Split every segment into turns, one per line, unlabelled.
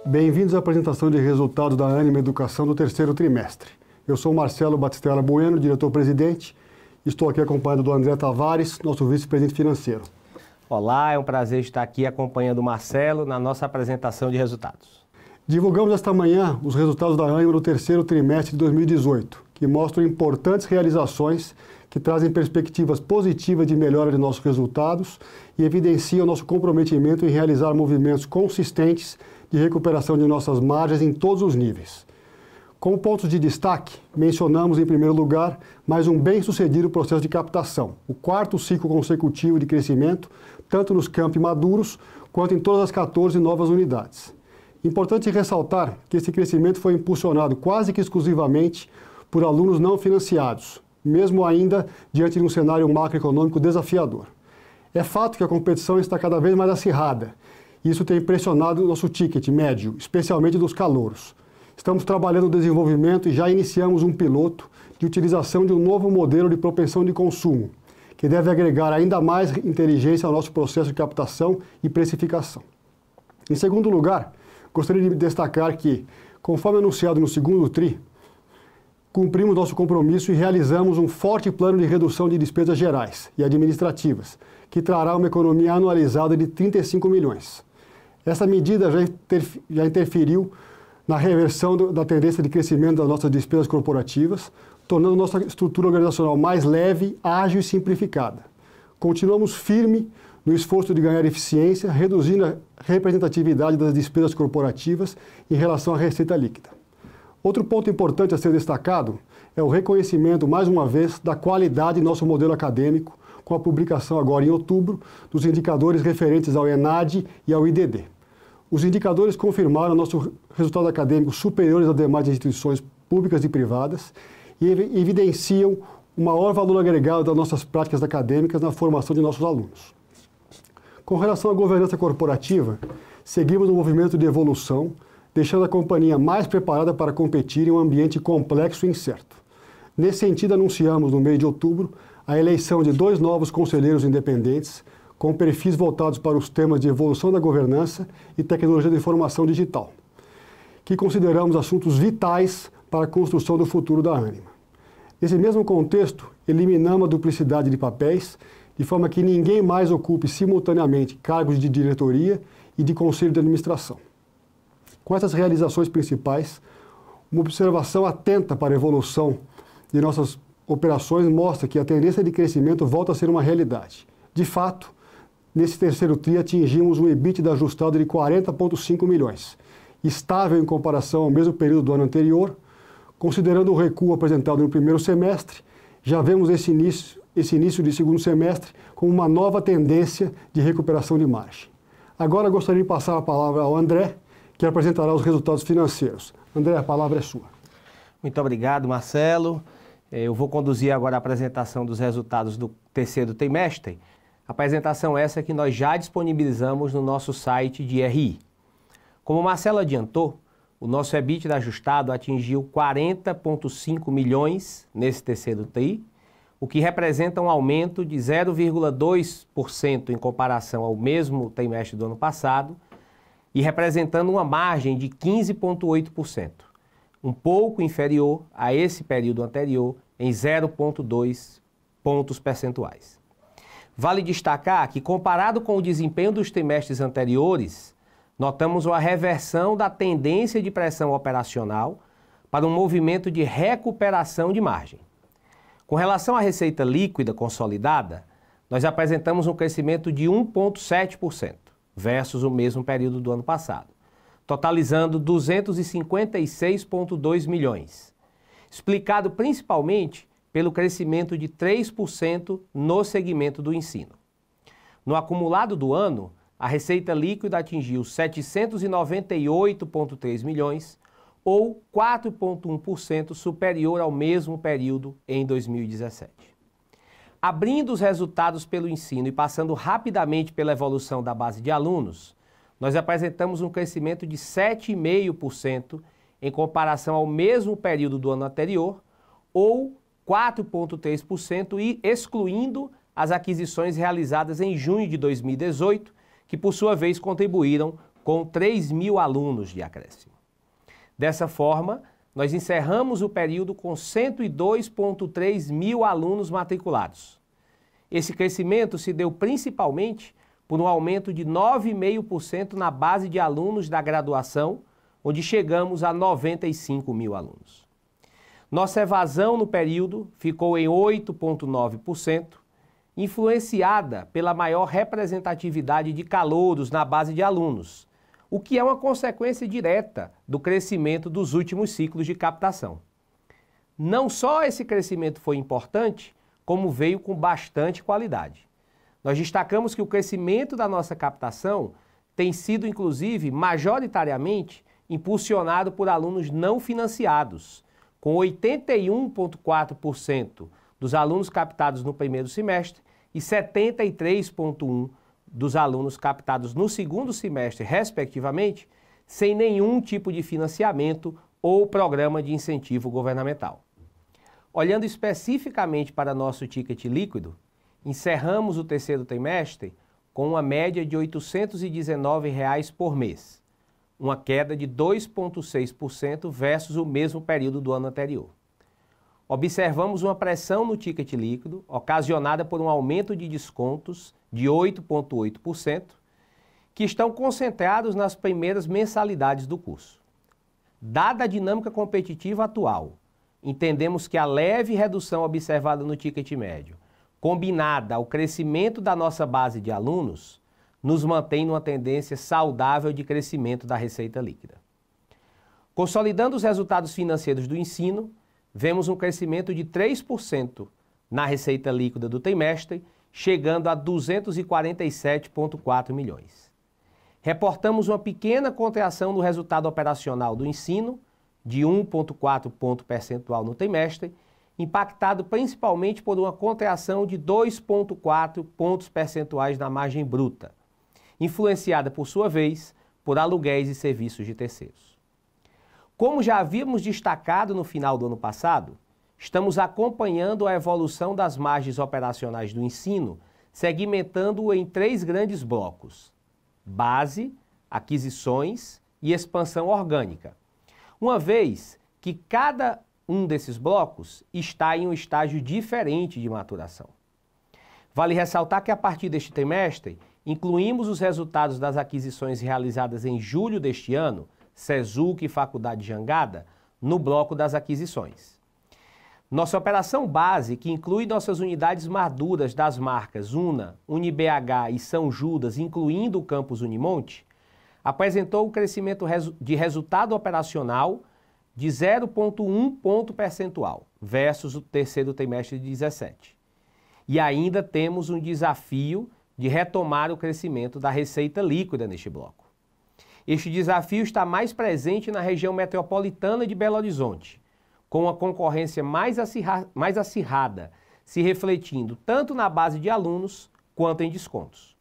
Bem-vindos à apresentação de resultados da Ânima Educação do terceiro trimestre. Eu sou Marcelo Batistella Bueno, diretor-presidente. Estou aqui acompanhado do André Tavares, nosso vice-presidente financeiro.
Olá, é um prazer estar aqui acompanhando o Marcelo na nossa apresentação de resultados.
Divulgamos esta manhã os resultados da Ânima do terceiro trimestre de 2018, que mostram importantes realizações que trazem perspectivas positivas de melhora de nossos resultados e evidenciam nosso comprometimento em realizar movimentos consistentes de recuperação de nossas margens em todos os níveis. Como pontos de destaque, mencionamos em primeiro lugar mais um bem-sucedido processo de captação, o quarto ciclo consecutivo de crescimento, tanto nos campi maduros quanto em todas as 14 novas unidades. Importante ressaltar que esse crescimento foi impulsionado quase que exclusivamente por alunos não financiados, mesmo ainda diante de um cenário macroeconômico desafiador. É fato que a competição está cada vez mais acirrada. Isso tem pressionado o nosso ticket médio, especialmente dos calouros. Estamos trabalhando no desenvolvimento e já iniciamos um piloto de utilização de um novo modelo de propensão de consumo, que deve agregar ainda mais inteligência ao nosso processo de captação e precificação. Em segundo lugar, gostaria de destacar que, conforme anunciado no segundo TRI, cumprimos nosso compromisso e realizamos um forte plano de redução de despesas gerais e administrativas, que trará uma economia anualizada de 35 milhões. Essa medida já interferiu na reversão da tendência de crescimento das nossas despesas corporativas, tornando nossa estrutura organizacional mais leve, ágil e simplificada. Continuamos firme no esforço de ganhar eficiência, reduzindo a representatividade das despesas corporativas em relação à receita líquida. Outro ponto importante a ser destacado é o reconhecimento, mais uma vez, da qualidade de nosso modelo acadêmico, com a publicação agora em outubro dos indicadores referentes ao ENADE e ao IDD. Os indicadores confirmaram nosso resultado acadêmico superiores às demais instituições públicas e privadas e evidenciam o maior valor agregado das nossas práticas acadêmicas na formação de nossos alunos. Com relação à governança corporativa, seguimos um movimento de evolução, deixando a companhia mais preparada para competir em um ambiente complexo e incerto. Nesse sentido, anunciamos no mês de outubro a eleição de 2 novos conselheiros independentes, com perfis voltados para os temas de evolução da governança e tecnologia da informação digital, que consideramos assuntos vitais para a construção do futuro da Ânima. Nesse mesmo contexto, eliminamos a duplicidade de papéis, de forma que ninguém mais ocupe simultaneamente cargos de diretoria e de conselho de administração. Com essas realizações principais, uma observação atenta para a evolução de nossas operações mostra que a tendência de crescimento volta a ser uma realidade. De fato, nesse terceiro TRI atingimos um EBITDA ajustado de 40,5 milhões, estável em comparação ao mesmo período do ano anterior. Considerando o recuo apresentado no primeiro semestre, já vemos esse início de segundo semestre como uma nova tendência de recuperação de margem. Agora gostaria de passar a palavra ao André, que apresentará os resultados financeiros. André, a palavra é sua.
Muito obrigado, Marcelo. Eu vou conduzir agora a apresentação dos resultados do terceiro trimestre. Apresentação essa que nós já disponibilizamos no nosso site de RI. Como o Marcelo adiantou, o nosso EBITDA ajustado atingiu 40,5 milhões nesse terceiro TRI, o que representa um aumento de 0,2% em comparação ao mesmo trimestre do ano passado e representando uma margem de 15,8%, um pouco inferior a esse período anterior em 0,2 pontos percentuais. Vale destacar que, comparado com o desempenho dos trimestres anteriores, notamos uma reversão da tendência de pressão operacional para um movimento de recuperação de margem. Com relação à receita líquida consolidada, nós apresentamos um crescimento de 1,7% versus o mesmo período do ano passado, totalizando 256,2 milhões, explicado principalmente pelo crescimento de 3% no segmento do ensino. No acumulado do ano, a receita líquida atingiu 798,3 milhões, ou 4,1% superior ao mesmo período em 2017. Abrindo os resultados pelo ensino e passando rapidamente pela evolução da base de alunos, nós apresentamos um crescimento de 7,5% em comparação ao mesmo período do ano anterior, ou 4,3% e excluindo as aquisições realizadas em junho de 2018, que por sua vez contribuíram com 3.000 alunos de acréscimo. Dessa forma, nós encerramos o período com 102.3 mil alunos matriculados. Esse crescimento se deu principalmente por um aumento de 9,5% na base de alunos da graduação, onde chegamos a 95 mil alunos. Nossa evasão no período ficou em 8,9%, influenciada pela maior representatividade de calouros na base de alunos, o que é uma consequência direta do crescimento dos últimos ciclos de captação. Não só esse crescimento foi importante, como veio com bastante qualidade. Nós destacamos que o crescimento da nossa captação tem sido, inclusive, majoritariamente impulsionado por alunos não financiados, com 81,4% dos alunos captados no primeiro semestre e 73,1% dos alunos captados no segundo semestre, respectivamente, sem nenhum tipo de financiamento ou programa de incentivo governamental. Olhando especificamente para nosso ticket líquido, encerramos o terceiro trimestre com uma média de R$ 819 por mês, uma queda de 2,6% versus o mesmo período do ano anterior. Observamos uma pressão no ticket líquido, ocasionada por um aumento de descontos de 8,8%, que estão concentrados nas primeiras mensalidades do curso. Dada a dinâmica competitiva atual, entendemos que a leve redução observada no ticket médio, combinada ao crescimento da nossa base de alunos, nos mantém numa tendência saudável de crescimento da receita líquida. Consolidando os resultados financeiros do ensino, vemos um crescimento de 3% na receita líquida do trimestre, chegando a 247,4 milhões. Reportamos uma pequena contração no resultado operacional do ensino, de 1,4 ponto percentual no trimestre, impactado principalmente por uma contração de 2,4 pontos percentuais na margem bruta, influenciada, por sua vez, por aluguéis e serviços de terceiros. Como já havíamos destacado no final do ano passado, estamos acompanhando a evolução das margens operacionais do ensino, segmentando-o em 3 grandes blocos: base, aquisições e expansão orgânica, uma vez que cada um desses blocos está em um estágio diferente de maturação. Vale ressaltar que a partir deste trimestre, incluímos os resultados das aquisições realizadas em julho deste ano, SESUC e Faculdade Jangada, no bloco das aquisições. Nossa operação base, que inclui nossas unidades maduras das marcas Una, UniBH e São Judas, incluindo o campus Unimonte, apresentou um crescimento de resultado operacional de 0,1 ponto percentual versus o terceiro trimestre de 2017. E ainda temos um desafio de retomar o crescimento da receita líquida neste bloco. Este desafio está mais presente na região metropolitana de Belo Horizonte, com a concorrência mais acirrada, se refletindo tanto na base de alunos quanto em descontos.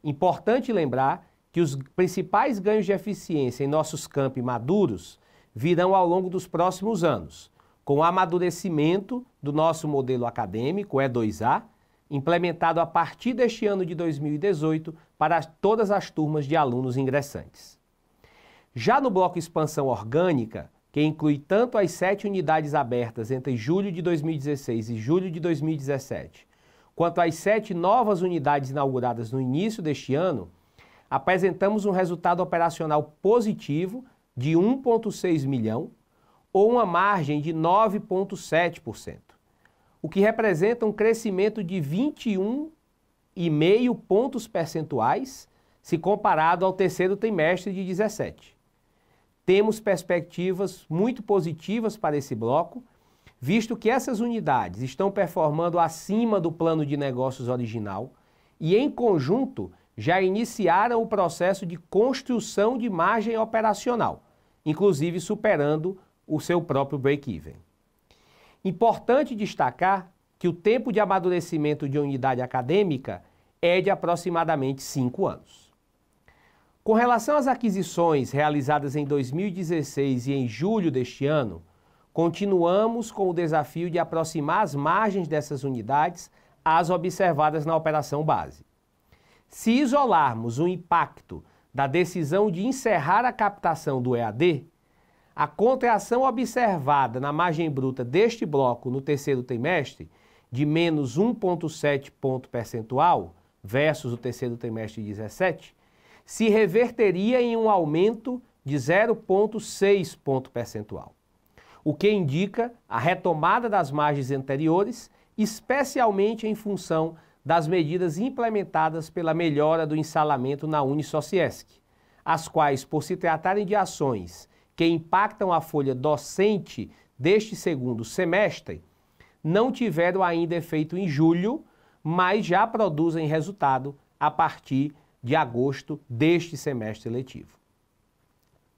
Importante lembrar que os principais ganhos de eficiência em nossos campi maduros virão ao longo dos próximos anos, com o amadurecimento do nosso modelo acadêmico, E2A, implementado a partir deste ano de 2018 para todas as turmas de alunos ingressantes. Já no bloco expansão orgânica, que inclui tanto as 7 unidades abertas entre julho de 2016 e julho de 2017, quanto as 7 novas unidades inauguradas no início deste ano, apresentamos um resultado operacional positivo de 1,6 milhão, ou uma margem de 9,7%, o que representa um crescimento de 21,5 pontos percentuais se comparado ao terceiro trimestre de 2017. Temos perspectivas muito positivas para esse bloco, visto que essas unidades estão performando acima do plano de negócios original e, em conjunto, já iniciaram o processo de construção de margem operacional, inclusive superando o seu próprio break-even. Importante destacar que o tempo de amadurecimento de uma unidade acadêmica é de aproximadamente 5 anos. Com relação às aquisições realizadas em 2016 e em julho deste ano, continuamos com o desafio de aproximar as margens dessas unidades às observadas na operação base. Se isolarmos o impacto da decisão de encerrar a captação do EAD, a contração observada na margem bruta deste bloco no terceiro trimestre, de menos 1,7 ponto percentual, versus o terceiro trimestre de 2017, se reverteria em um aumento de 0,6 ponto percentual, o que indica a retomada das margens anteriores, especialmente em função das medidas implementadas pela melhora do ensalamento na Unisociesc, as quais, por se tratarem de ações que impactam a folha docente deste segundo semestre, não tiveram ainda efeito em julho, mas já produzem resultado a partir de agosto deste semestre letivo.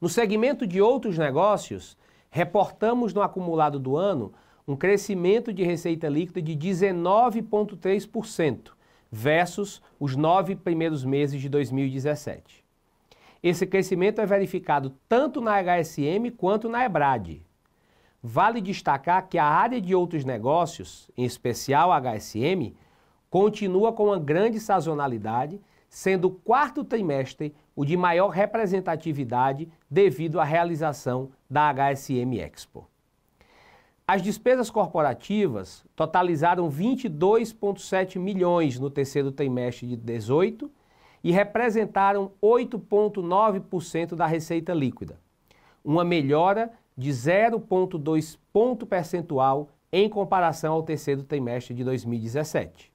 No segmento de outros negócios, reportamos no acumulado do ano um crescimento de receita líquida de 19,3% versus os 9 primeiros meses de 2017. Esse crescimento é verificado tanto na HSM quanto na EBRAD. Vale destacar que a área de outros negócios, em especial a HSM, continua com uma grande sazonalidade, sendo o quarto trimestre o de maior representatividade devido à realização da HSM Expo. As despesas corporativas totalizaram 22,7 milhões no terceiro trimestre de 2018 e representaram 8,9% da receita líquida, uma melhora de 0,2 ponto percentual em comparação ao terceiro trimestre de 2017.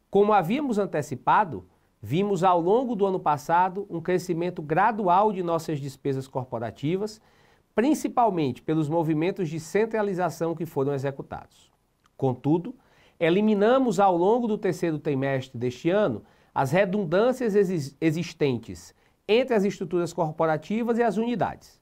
Como havíamos antecipado, vimos ao longo do ano passado um crescimento gradual de nossas despesas corporativas, principalmente pelos movimentos de centralização que foram executados. Contudo, eliminamos ao longo do terceiro trimestre deste ano as redundâncias existentes entre as estruturas corporativas e as unidades.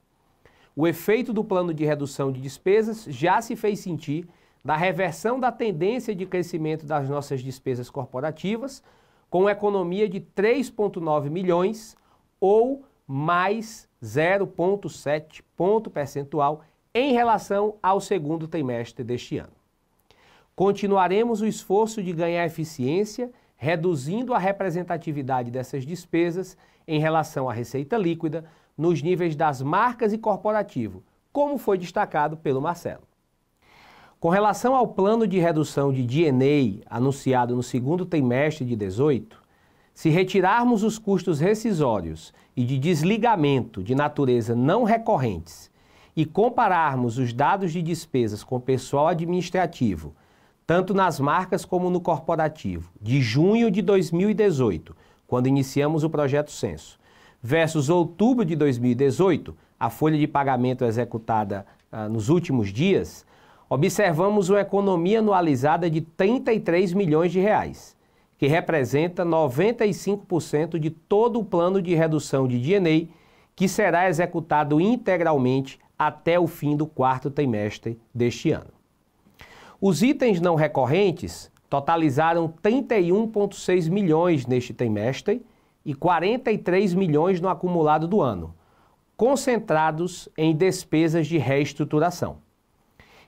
O efeito do plano de redução de despesas já se fez sentir na reversão da tendência de crescimento das nossas despesas corporativas, com economia de 3,9 milhões ou mais 0,7 ponto percentual em relação ao segundo trimestre deste ano. Continuaremos o esforço de ganhar eficiência, reduzindo a representatividade dessas despesas em relação à receita líquida nos níveis das marcas e corporativo, como foi destacado pelo Marcelo. Com relação ao plano de redução de D&A anunciado no segundo trimestre de 2018, se retirarmos os custos rescisórios e de desligamento de natureza não recorrentes e compararmos os dados de despesas com pessoal administrativo, tanto nas marcas como no corporativo, de junho de 2018, quando iniciamos o projeto Censo, versus outubro de 2018, a folha de pagamento executada nos últimos dias, observamos uma economia anualizada de 33 milhões de reais, que representa 95% de todo o plano de redução de D&A, que será executado integralmente até o fim do quarto trimestre deste ano. Os itens não recorrentes totalizaram 31,6 milhões neste trimestre e 43 milhões no acumulado do ano, concentrados em despesas de reestruturação.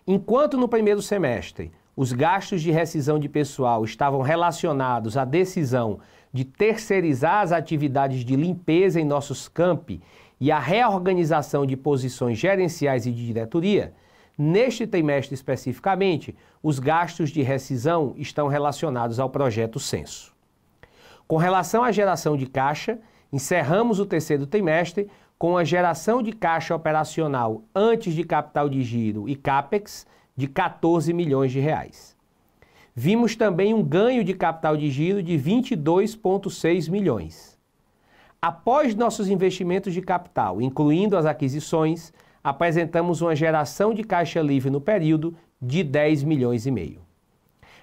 Enquanto no primeiro semestre os gastos de rescisão de pessoal estavam relacionados à decisão de terceirizar as atividades de limpeza em nossos campi e à reorganização de posições gerenciais e de diretoria, neste trimestre especificamente, os gastos de rescisão estão relacionados ao projeto Censo. Com relação à geração de caixa, encerramos o terceiro trimestre com a geração de caixa operacional antes de capital de giro e CAPEX de 14 milhões de reais. Vimos também um ganho de capital de giro de 22,6 milhões. Após nossos investimentos de capital, incluindo as aquisições, apresentamos uma geração de caixa livre no período de 10 milhões e meio.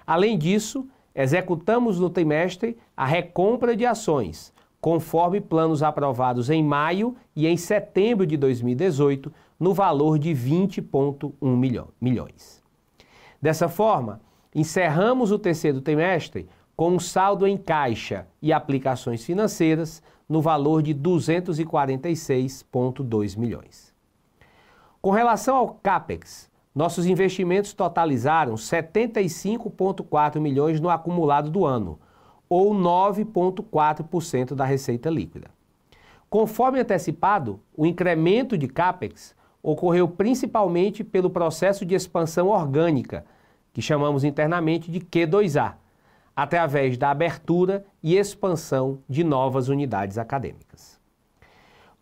Além disso, executamos no trimestre a recompra de ações, conforme planos aprovados em maio e em setembro de 2018, no valor de 20,1 milhões. Dessa forma, encerramos o terceiro trimestre com um saldo em caixa e aplicações financeiras no valor de 246,2 milhões. Com relação ao CAPEX, nossos investimentos totalizaram 75,4 milhões no acumulado do ano, ou 9,4% da receita líquida. Conforme antecipado, o incremento de CAPEX ocorreu principalmente pelo processo de expansão orgânica, que chamamos internamente de Q2A, através da abertura e expansão de novas unidades acadêmicas.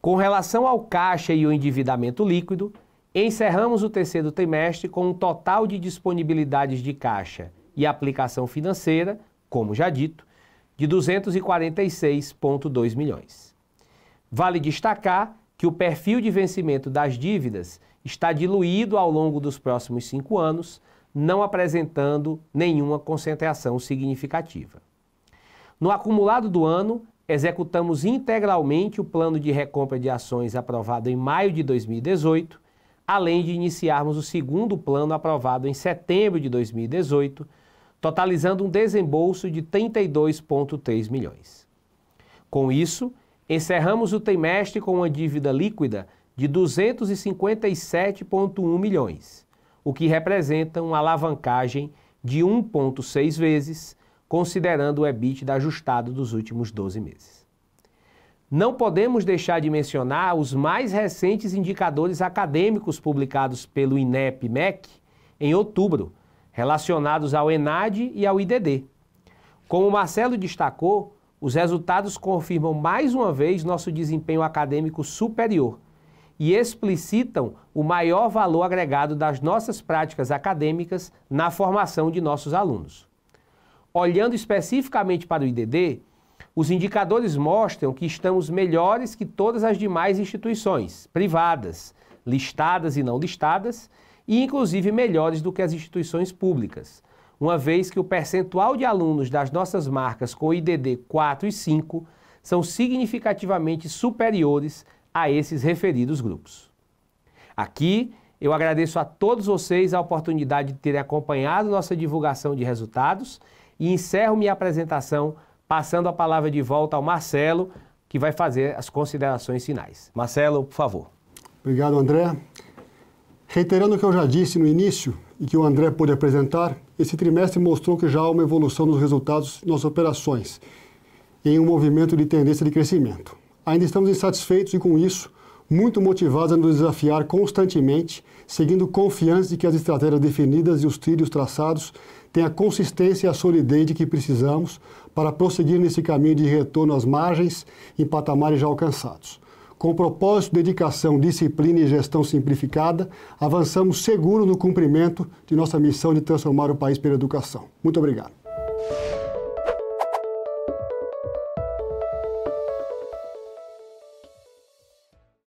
Com relação ao caixa e o endividamento líquido, encerramos o terceiro trimestre com um total de disponibilidades de caixa e aplicação financeira, como já dito, de 246,2 milhões. Vale destacar que o perfil de vencimento das dívidas está diluído ao longo dos próximos 5 anos, não apresentando nenhuma concentração significativa. No acumulado do ano, executamos integralmente o plano de recompra de ações aprovado em maio de 2018, além de iniciarmos o segundo plano aprovado em setembro de 2018, totalizando um desembolso de 32,3 milhões. Com isso, encerramos o trimestre com uma dívida líquida de 257,1 milhões, o que representa uma alavancagem de 1,6 vezes, considerando o EBITDA ajustado dos últimos 12 meses. Não podemos deixar de mencionar os mais recentes indicadores acadêmicos publicados pelo INEP-MEC em outubro, relacionados ao ENADE e ao IDD. Como o Marcelo destacou, os resultados confirmam mais uma vez nosso desempenho acadêmico superior e explicitam o maior valor agregado das nossas práticas acadêmicas na formação de nossos alunos. Olhando especificamente para o IDD, os indicadores mostram que estamos melhores que todas as demais instituições privadas, listadas e não listadas, e inclusive melhores do que as instituições públicas, uma vez que o percentual de alunos das nossas marcas com IDD 4 e 5 são significativamente superiores a esses referidos grupos. Aqui, eu agradeço a todos vocês a oportunidade de terem acompanhado nossa divulgação de resultados e encerro minha apresentação passando a palavra de volta ao Marcelo, que vai fazer as considerações finais. Marcelo, por favor.
Obrigado, André. Reiterando o que eu já disse no início e que o André pôde apresentar, esse trimestre mostrou que já há uma evolução nos resultados de nossas operações, em um movimento de tendência de crescimento. Ainda estamos insatisfeitos e, com isso, muito motivados a nos desafiar constantemente, seguindo confiantes de que as estratégias definidas e os trilhos traçados têm a consistência e a solidez de que precisamos para prosseguir nesse caminho de retorno às margens em patamares já alcançados. Com propósito, dedicação, disciplina e gestão simplificada, avançamos seguros no cumprimento de nossa missão de transformar o país pela educação. Muito obrigado.